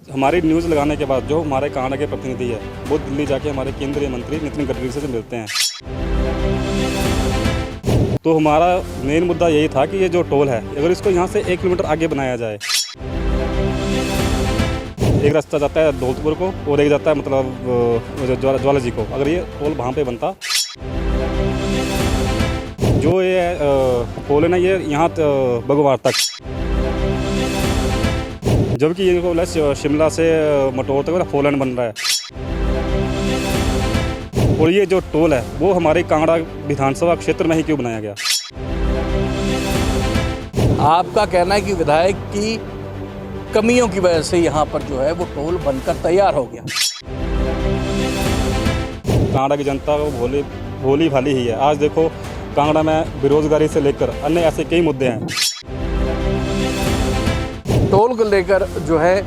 हमारी न्यूज़ लगाने के बाद जो हमारे कांगड़ा के प्रतिनिधि है वो दिल्ली जाके हमारे केंद्रीय मंत्री नितिन गडकरी से मिलते हैं। तो हमारा मेन मुद्दा यही था कि ये जो टोल है अगर इसको यहाँ से 1 किलोमीटर आगे बनाया जाए। एक रास्ता जाता है दौलतपुर को और एक जाता है मतलब ज्वाला जी को। अगर ये टोल वहाँ पे बनता, जो ये टोल है ना ये यहाँ बगवार तक, जबकि ये शिमला से मटोर तक 4 लेन बन रहा है। और ये जो टोल है वो हमारे कांगड़ा विधानसभा क्षेत्र में ही क्यों बनाया गया? आपका कहना है कि विधायक की कमियों की वजह से यहाँ पर जो है वो टोल बनकर तैयार हो गया। कांगड़ा की जनता को भोली भाली ही है। आज देखो कांगड़ा में बेरोजगारी से लेकर अन्य ऐसे कई मुद्दे हैं। टोल को लेकर जो है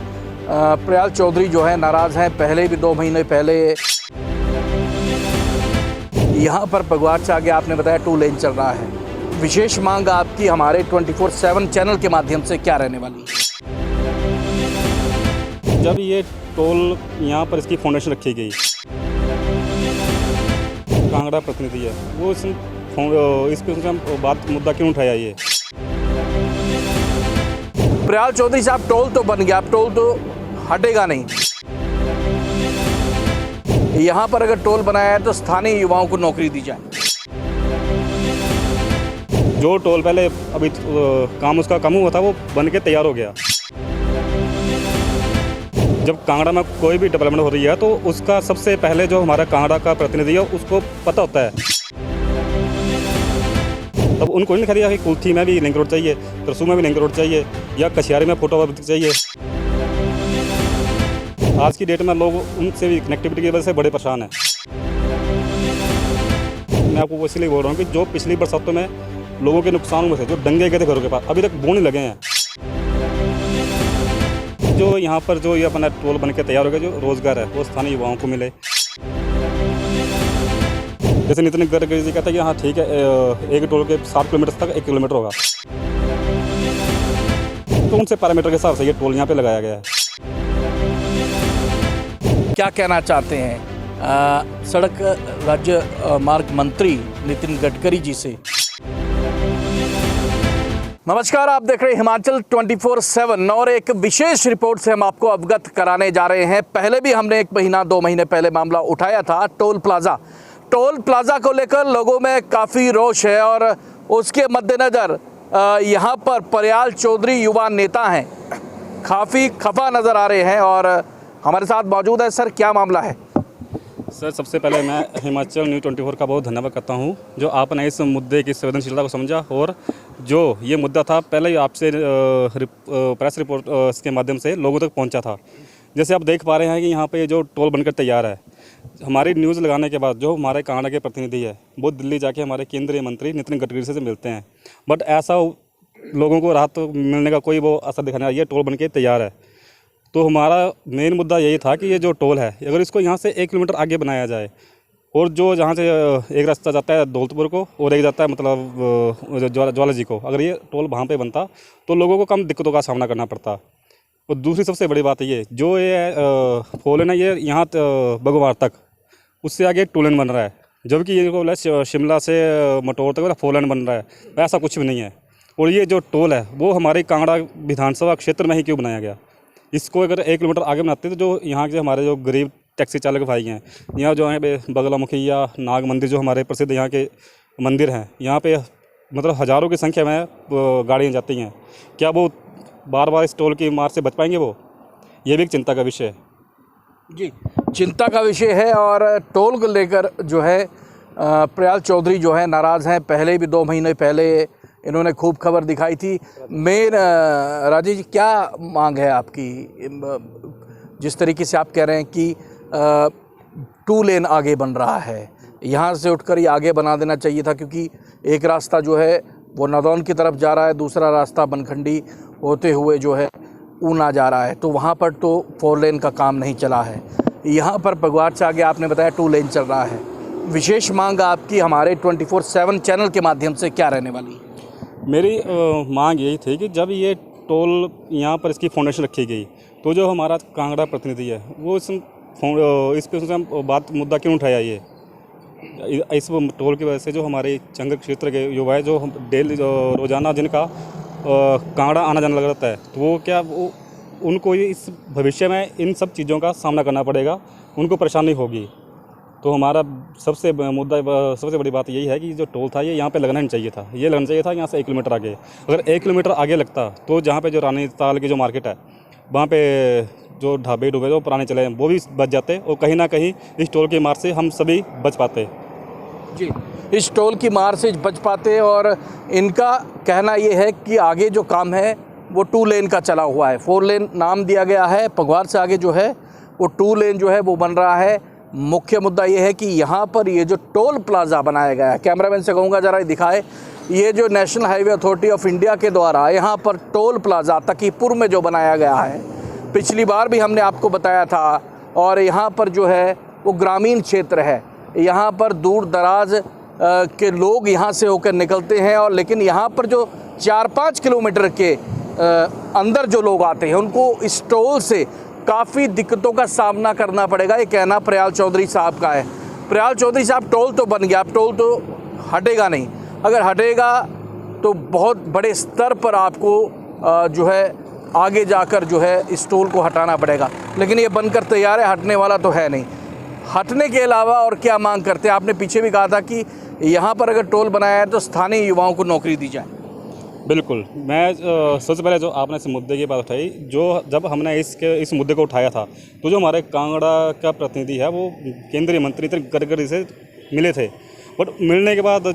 प्रयाल चौधरी जो है नाराज़ हैं। पहले भी 2 महीने पहले यहाँ पर पगवार से आगे आपने बताया 2 लेन चल रहा है। विशेष मांग आपकी हमारे 24/7 चैनल के माध्यम से क्या रहने वाली है? जब ये टोल यहाँ पर इसकी फाउंडेशन रखी गई, कांगड़ा प्रतिनिधि है वो इसके बात मुद्दा क्यों उठाया? ये प्रयाल चौधरी साहब, टोल तो बन गया, अब टोल तो हटेगा नहीं। यहाँ पर अगर टोल बनाया है तो स्थानीय युवाओं को नौकरी दी जाए। जो टोल पहले अभी काम उसका कम हुआ था वो बन के तैयार हो गया। जब कांगड़ा में कोई भी डेवलपमेंट हो रही है तो उसका सबसे पहले जो हमारा कांगड़ा का प्रतिनिधि है उसको पता होता है। तब उनको नहीं खरीदा कि कुल्थी में भी लिंक रोड चाहिए, तरसू में भी लिंक रोड चाहिए या कशियारी में फुटओवर चाहिए। आज की डेट में लोग उनसे भी कनेक्टिविटी की वजह से बड़े परेशान हैं। मैं आपको इसलिए बोल रहा हूँ कि जो पिछली बरसातों में लोगों के नुकसान हुए थे, जो दंगे गए थे घरों के पास, अभी तक बोने लगे हैं। जो यहाँ पर जो ये अपना टोल बन के तैयार हो गया, जो रोजगार है वो स्थानीय युवाओं को मिले। जैसे नितिन गडकरी जी कहते हैं कि हाँ ठीक है, एक टोल के 7 किलोमीटर तक 1 किलोमीटर होगा, तो उनसे पैरामीटर के हिसाब से ये टोल यहाँ पे लगाया गया है। क्या कहना चाहते हैं सड़क राज्य मार्ग मंत्री नितिन गडकरी जी से? नमस्कार, आप देख रहे हैं हिमाचल 24/7 और एक विशेष रिपोर्ट से हम आपको अवगत कराने जा रहे हैं। पहले भी हमने 1 महीना 2 महीने पहले मामला उठाया था टोल प्लाज़ा को लेकर लोगों में काफ़ी रोष है और उसके मद्देनज़र यहाँ पर प्रयाल चौधरी युवा नेता हैं, काफ़ी खफा नज़र आ रहे हैं और हमारे साथ मौजूद है। सर, क्या मामला है? सर, सबसे पहले मैं हिमाचल न्यूज़ 24 का बहुत धन्यवाद करता हूं जो आपने इस मुद्दे की संवेदनशीलता को समझा और जो ये मुद्दा था पहले ही आपसे प्रेस रिपोर्ट के माध्यम से लोगों तक पहुंचा था। जैसे आप देख पा रहे हैं कि यहाँ पे जो टोल बनकर तैयार है, हमारी न्यूज़ लगाने के बाद जो हमारे कांगड़ा के प्रतिनिधि है वो दिल्ली जाके हमारे केंद्रीय मंत्री नितिन गडकरी से मिलते हैं। बट ऐसा लोगों को राहत मिलने का कोई वो असर दिखाने वाला, ये टोल बन के तैयार है। तो हमारा मेन मुद्दा यही था कि ये जो टोल है अगर इसको यहाँ से 1 किलोमीटर आगे बनाया जाए और जो जहाँ से एक रास्ता जाता है दौलतपुर को और एक जाता है मतलब ज्वाला जी को, अगर ये टोल वहाँ पे बनता तो लोगों को कम दिक्कतों का सामना करना पड़ता। और दूसरी सबसे बड़ी बात ये जो ये फोल है ना ये यहाँ बगवार तक, उससे आगे 2 लेन बन रहा है, जबकि ये शिमला से मटोर तक 4 लेन बन रहा है। ऐसा कुछ भी नहीं है। और ये जो टोल है वो हमारे कांगड़ा विधानसभा क्षेत्र में ही क्यों बनाया गया? इसको अगर 1 किलोमीटर आगे बनाते तो जो यहाँ के हमारे जो गरीब टैक्सी चालक भाई हैं, यहाँ जो है बगलामुखी या नाग मंदिर जो हमारे प्रसिद्ध यहाँ के मंदिर हैं, यहाँ पे मतलब हज़ारों की संख्या में गाड़ियाँ जाती हैं, क्या वो बार बार इस टोल की मार से बच पाएंगे? वो ये भी एक चिंता का विषय है। जी, चिंता का विषय है और टोल को लेकर जो है प्रयाल चौधरी जो है नाराज़ हैं। पहले भी 2 महीने पहले इन्होंने खूब खबर दिखाई थी। मेन राजेश जी, क्या मांग है आपकी? जिस तरीके से आप कह रहे हैं कि 2 लेन आगे बन रहा है, यहाँ से उठकर ये आगे बना देना चाहिए था, क्योंकि एक रास्ता जो है वो नादौन की तरफ जा रहा है, दूसरा रास्ता बनखंडी होते हुए जो है ऊना जा रहा है, तो वहाँ पर तो 4 लेन का काम नहीं चला है। यहाँ पर पगवार से आगे आपने बताया 2 लेन चल रहा है। विशेष मांग आपकी हमारे 24/7 चैनल के माध्यम से क्या रहने वाली है? मेरी मांग यही थी कि जब ये टोल यहाँ पर इसकी फाउंडेशन रखी गई तो जो हमारा कांगड़ा प्रतिनिधि है वो इस पे उसने बात मुद्दा क्यों उठाया ये इस टोल की वजह से जो हमारे चंगर क्षेत्र के युवा है जो डेली रोज़ाना जिनका कांगड़ा आना जाना लग रहता है, तो वो क्या वो उनको इस भविष्य में इन सब चीज़ों का सामना करना पड़ेगा, उनको परेशानी होगी। तो हमारा सबसे बड़ी बात यही है कि जो टोल था ये यहाँ पे लगना नहीं चाहिए था, ये लगना चाहिए था यहाँ से 1 किलोमीटर आगे। अगर 1 किलोमीटर आगे लगता तो जहाँ पे जो रानी ताल की जो मार्केट है वहाँ पे जो ढाबे डूबे जो पुराने चले हैं वो भी बच जाते और कहीं ना कहीं इस टोल की मार से हम सभी बच पाते। जी, इस टोल की मार से बच पाते। और इनका कहना ये है कि आगे जो काम है वो 2 लेन का चला हुआ है, 4 लेन नाम दिया गया है। पगवार से आगे जो है वो 2 लेन जो है वो बन रहा है। मुख्य मुद्दा ये है कि यहाँ पर ये जो टोल प्लाज़ा बनाया गया है, कैमरामैन से कहूँगा ज़रा दिखाए, ये जो national highway authority of India के द्वारा यहाँ पर टोल प्लाज़ा तकीपुर में जो बनाया गया है, पिछली बार भी हमने आपको बताया था। और यहाँ पर जो है वो ग्रामीण क्षेत्र है, यहाँ पर दूर दराज के लोग यहाँ से होकर निकलते हैं। और लेकिन यहाँ पर जो 4-5 किलोमीटर के अंदर जो लोग आते हैं उनको इस टोल से काफ़ी दिक्कतों का सामना करना पड़ेगा, ये कहना प्रयाल चौधरी साहब का है। प्रयाल चौधरी साहब, टोल तो बन गया, अब टोल तो हटेगा नहीं। अगर हटेगा तो बहुत बड़े स्तर पर आपको जो है आगे जाकर जो है इस टोल को हटाना पड़ेगा, लेकिन ये बनकर तैयार है, हटने वाला तो है नहीं। हटने के अलावा और क्या मांग करते हैं? आपने पीछे भी कहा था कि यहाँ पर अगर टोल बनाया है तो स्थानीय युवाओं को नौकरी दी जाए। बिल्कुल, मैं सबसे पहले जो आपने इस मुद्दे की बात उठाई, जो जब हमने इस मुद्दे को उठाया था तो जो हमारे कांगड़ा का प्रतिनिधि है वो केंद्रीय मंत्री नितिन गडकरी से मिले थे, बट मिलने के बाद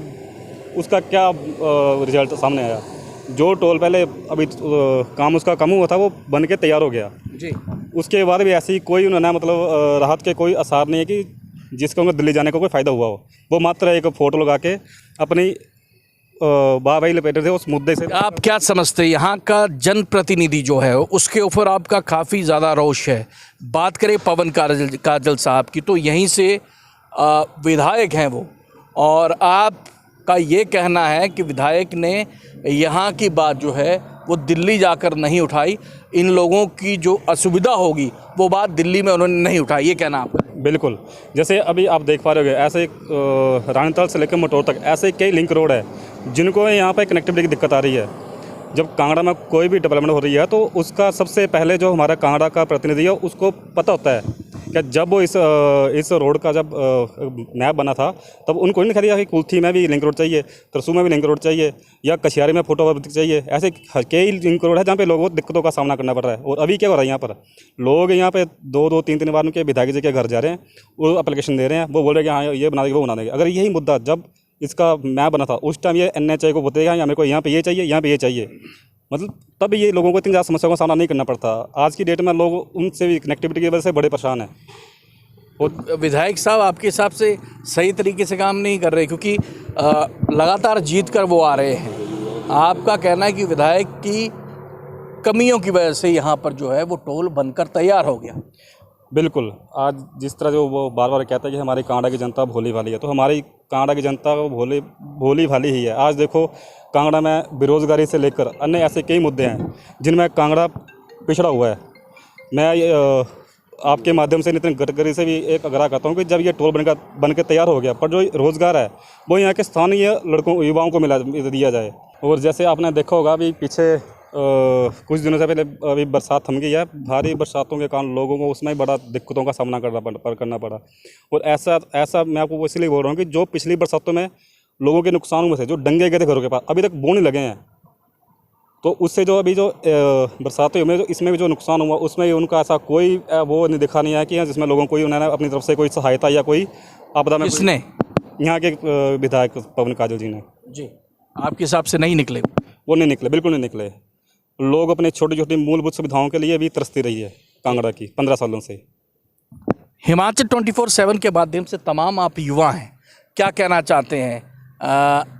उसका क्या रिजल्ट सामने आया? जो टोल पहले अभी काम उसका कम हुआ था वो बन के तैयार हो गया जी। उसके बाद भी ऐसी कोई उन्होंने मतलब राहत के कोई आसार नहीं है कि जिसको उनको दिल्ली जाने का कोई फ़ायदा हुआ हो। वो मात्र एक फ़ोटो लगा के अपनी वाहवाही लपेटे थे उस मुद्दे से। आप क्या समझते हैं, यहाँ का जनप्रतिनिधि जो है उसके ऊपर आपका काफ़ी ज़्यादा रोष है? बात करें पवन काजल साहब की, तो यहीं से विधायक हैं वो, और आपका ये कहना है कि विधायक ने यहाँ की बात जो है वो दिल्ली जाकर नहीं उठाई, इन लोगों की जो असुविधा होगी वो बात दिल्ली में उन्होंने नहीं उठाई, ये कहना आपका? बिल्कुल, जैसे अभी आप देख पा रहे हो ऐसे रानीताल से लेकर मटौर तक ऐसे कई लिंक रोड है जिनको यहाँ पर कनेक्टिविटी की दिक्कत आ रही है। जब कांगड़ा में कोई भी डेवलपमेंट हो रही है तो उसका सबसे पहले जो हमारा कांगड़ा का प्रतिनिधि है उसको पता होता है कि जब वो इस रोड का जब मैप बना था तब उनको नहीं दिखाई दिया कि कुल्थी में भी लिंक रोड चाहिए, तरसू में भी लिंक रोड चाहिए, या कशियारी में फोटो चाहिए। ऐसे कई लिंक रोड है जहाँ पे लोगों को दिक्कतों का सामना करना पड़ रहा है। और अभी क्या हो रहा है, यहाँ पर लोग यहाँ पे 2-3 बार उनके विधायक जी के घर जा रहे हैं, वो एप्लीकेशन दे रहे हैं, वो बोल रहे हैं कि हाँ ये बना देंगे, वो बना देंगे। अगर यही मुद्दा जब इसका मैप बना था उस टाइम ये NHAI को बताएगा या मेरे को यहाँ पे ये चाहिए, यहाँ पे ये चाहिए, मतलब तब ये लोगों को इतनी ज़्यादा समस्याओं का सामना नहीं करना पड़ता। आज की डेट में लोग उनसे भी कनेक्टिविटी की वजह से बड़े परेशान हैं। और विधायक साहब आपके हिसाब से सही तरीके से काम नहीं कर रहे, क्योंकि लगातार जीत कर वो आ रहे हैं। आपका कहना है कि विधायक की कमियों की वजह से यहाँ पर जो है वो टोल बनकर तैयार हो गया। बिल्कुल, आज जिस तरह जो वो बार बार कहता है कि हमारी कांगड़ा की जनता भोली भाली है, तो हमारी कांगड़ा की जनता भोली भाली ही है। आज देखो कांगड़ा में बेरोज़गारी से लेकर अन्य ऐसे कई मुद्दे हैं जिनमें कांगड़ा पिछड़ा हुआ है। मैं आपके माध्यम से नितिन गडकरी से भी एक आग्रह करता हूँ कि जब ये टोल बन के तैयार हो गया, पर जो रोज़गार है वो यहाँ के स्थानीय युवाओं को दिया जाए। और जैसे आपने देखा होगा अभी पीछे कुछ दिनों से पहले अभी बरसात थम गई है, भारी बरसातों के कारण लोगों को उसमें बड़ा दिक्कतों का सामना करना पड़ा। और ऐसा मैं आपको इसलिए बोल रहा हूँ कि जो पिछली बरसातों में लोगों के नुकसान हुए थे, जो डंगे गए थे घरों के पास, अभी तक बोर नहीं लगे हैं, तो उससे जो अभी जो बरसातें हुई जो इसमें भी जो नुकसान हुआ उसमें उनका ऐसा कोई वो नहीं दिखा नहीं है कि जिसमें लोगों को उन्होंने अपनी तरफ से कोई सहायता या कोई आपदा में किसने? यहाँ के विधायक पवन काजल जी ने। जी, आपके हिसाब से नहीं निकले? वो नहीं निकले, बिल्कुल नहीं निकले। लोग अपने छोटी छोटी मूलभूत सुविधाओं के लिए भी तरसती रही है कांगड़ा की 15 सालों से। हिमाचल 24/7 के माध्यम से तमाम आप युवा हैं, क्या कहना चाहते हैं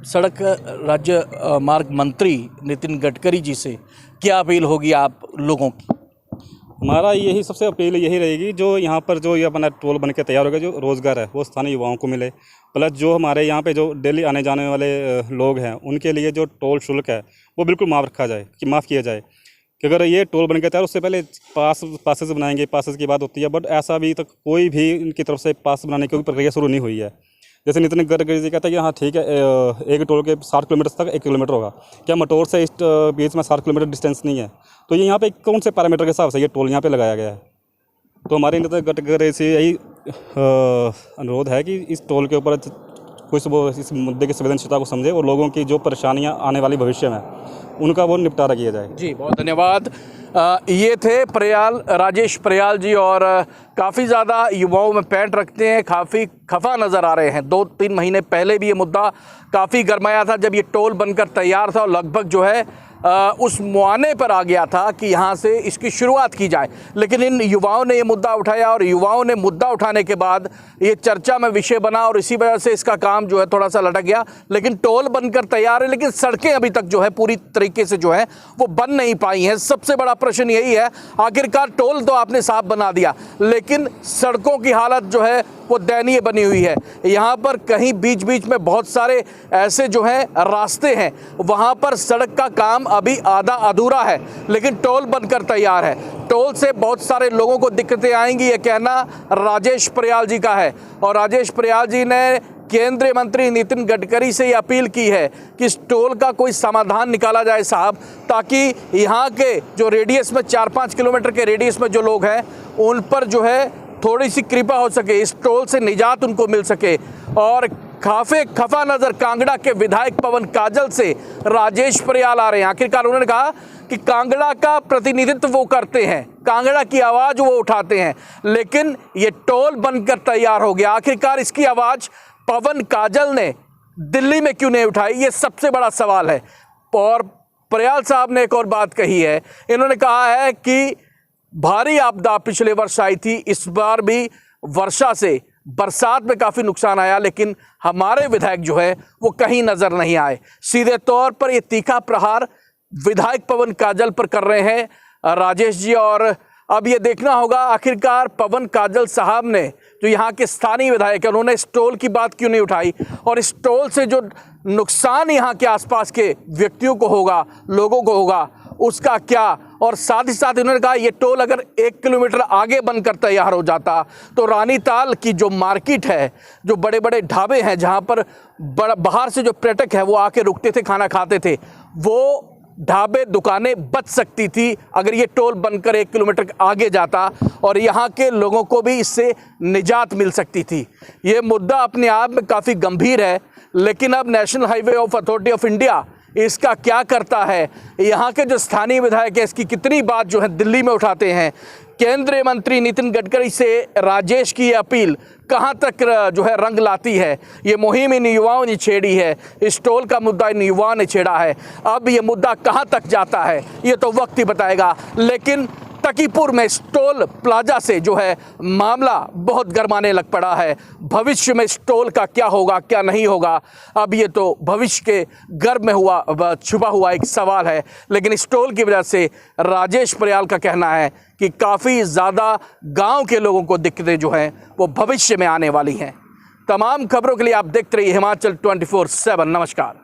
सड़क राज्य मार्ग मंत्री नितिन गडकरी जी से? क्या अपील होगी आप लोगों की? हमारा यही सबसे अपील यही रहेगी, जो यहाँ पर जो ये अपना टोल बन के तैयार होगा, जो रोज़गार है वो स्थानीय युवाओं को मिले, प्लस जो हमारे यहाँ पे जो डेली आने जाने वाले लोग हैं उनके लिए जो टोल शुल्क है वो बिल्कुल माफ़ किया जाए। कि अगर ये टोल बन गया तैयार उससे पहले पासेस बनाएंगे, पासेस की बात होती है, बट ऐसा अभी तक कोई भी इनकी तरफ से पास बनाने की प्रक्रिया शुरू नहीं हुई है। जैसे नितिन गडकरी जी कहता है कि हाँ ठीक है, एक टोल के 60 किलोमीटर तक 1 किलोमीटर होगा, क्या मटोर से इस बीच में 60 किलोमीटर डिस्टेंस नहीं है? तो ये यहाँ पे कौन से पैरामीटर के हिसाब से ये टोल यहाँ पे लगाया गया है? तो हमारे नितिन गडकरी से यही अनुरोध है कि इस टोल के ऊपर कुछ वो इस मुद्दे की संवेदनशीलता को समझे और लोगों की जो परेशानियाँ आने वाली भविष्य में उनका वो निपटारा किया जाए। जी बहुत धन्यवाद। ये थे राजेश प्रयाल जी, और काफ़ी ज़्यादा युवाओं में पैंट रखते हैं, काफ़ी खफा नज़र आ रहे हैं। 2-3 महीने पहले भी ये मुद्दा काफ़ी गरमाया था जब ये टोल बनकर तैयार था और लगभग जो है उस मुआने पर आ गया था कि यहाँ से इसकी शुरुआत की जाए, लेकिन इन युवाओं ने ये मुद्दा उठाया और युवाओं ने मुद्दा उठाने के बाद ये चर्चा में विषय बना और इसी वजह से इसका काम जो है थोड़ा सा लटक गया। लेकिन टोल बनकर तैयार है, लेकिन सड़कें अभी तक जो है पूरी तरीके से जो है वो बन नहीं पाई हैं। सबसे बड़ा प्रश्न यही है, आखिरकार टोल तो आपने साफ बना दिया, लेकिन सड़कों की हालत जो है वो दयनीय बनी हुई है। यहाँ पर कहीं बीच बीच में बहुत सारे ऐसे जो हैं रास्ते हैं, वहाँ पर सड़क का काम अभी आधा अधूरा है, लेकिन टोल बनकर तैयार है। टोल से बहुत सारे लोगों को दिक्कतें आएंगी, ये कहना राजेश प्रयाल जी का है। और राजेश प्रयाल जी ने केंद्रीय मंत्री नितिन गडकरी से ये अपील की है कि इस टोल का कोई समाधान निकाला जाए साहब, ताकि यहाँ के जो रेडियस में 4-5 किलोमीटर के रेडियस में जो लोग हैं उन पर जो है थोड़ी सी कृपा हो सके, इस टोल से निजात उनको मिल सके। और काफ़ी खफा नज़र कांगड़ा के विधायक पवन काजल से राजेश प्रयाल आ रहे हैं। आखिरकार उन्होंने कहा कि कांगड़ा का प्रतिनिधित्व वो करते हैं, कांगड़ा की आवाज़ वो उठाते हैं, लेकिन ये टोल बनकर तैयार हो गया। आखिरकार इसकी आवाज़ पवन काजल ने दिल्ली में क्यों नहीं उठाई, ये सबसे बड़ा सवाल है। और प्रयाल साहब ने एक और बात कही है, इन्होंने कहा है कि भारी आपदा पिछले वर्ष आई थी, इस बार भी वर्षा से बरसात में काफ़ी नुकसान आया, लेकिन हमारे विधायक जो है वो कहीं नज़र नहीं आए। सीधे तौर पर ये तीखा प्रहार विधायक पवन काजल पर कर रहे हैं राजेश जी। और अब ये देखना होगा आखिरकार पवन काजल साहब ने, जो यहाँ के स्थानीय विधायक हैं, उन्होंने इस टोल की बात क्यों नहीं उठाई, और इस टोल से जो नुकसान यहाँ के आसपास के व्यक्तियों को होगा, लोगों को होगा, उसका क्या। और साथ ही साथ उन्होंने कहा ये टोल अगर 1 किलोमीटर आगे बनकर तैयार हो जाता तो रानीताल की जो मार्केट है, जो बड़े बड़े ढाबे हैं जहाँ पर बाहर से जो पर्यटक है वो आके रुकते थे, खाना खाते थे, वो ढाबे दुकानें बच सकती थी अगर ये टोल बनकर 1 किलोमीटर आगे जाता, और यहाँ के लोगों को भी इससे निजात मिल सकती थी। ये मुद्दा अपने आप में काफ़ी गंभीर है, लेकिन अब national highway of authority of India इसका क्या करता है, यहाँ के जो स्थानीय विधायक है इसकी कितनी बात जो है दिल्ली में उठाते हैं। केंद्रीय मंत्री नितिन गडकरी से राजेश की ये अपील कहाँ तक जो है रंग लाती है। ये मुहिम इन युवाओं ने छेड़ी है, इस टोल का मुद्दा इन युवाओं ने छेड़ा है। अब ये मुद्दा कहाँ तक जाता है ये तो वक्त ही बताएगा, लेकिन तकीपुर में इस टोल प्लाजा से जो है मामला बहुत गरमाने लग पड़ा है। भविष्य में इस टोल का क्या होगा, क्या नहीं होगा, अब ये तो भविष्य के गर्भ में छुपा हुआ एक सवाल है। लेकिन इस टोल की वजह से राजेश प्रयाल का कहना है कि काफ़ी ज़्यादा गांव के लोगों को दिक्कतें जो हैं वो भविष्य में आने वाली हैं। तमाम खबरों के लिए आप देखते रहिए हिमाचल 24/7। नमस्कार।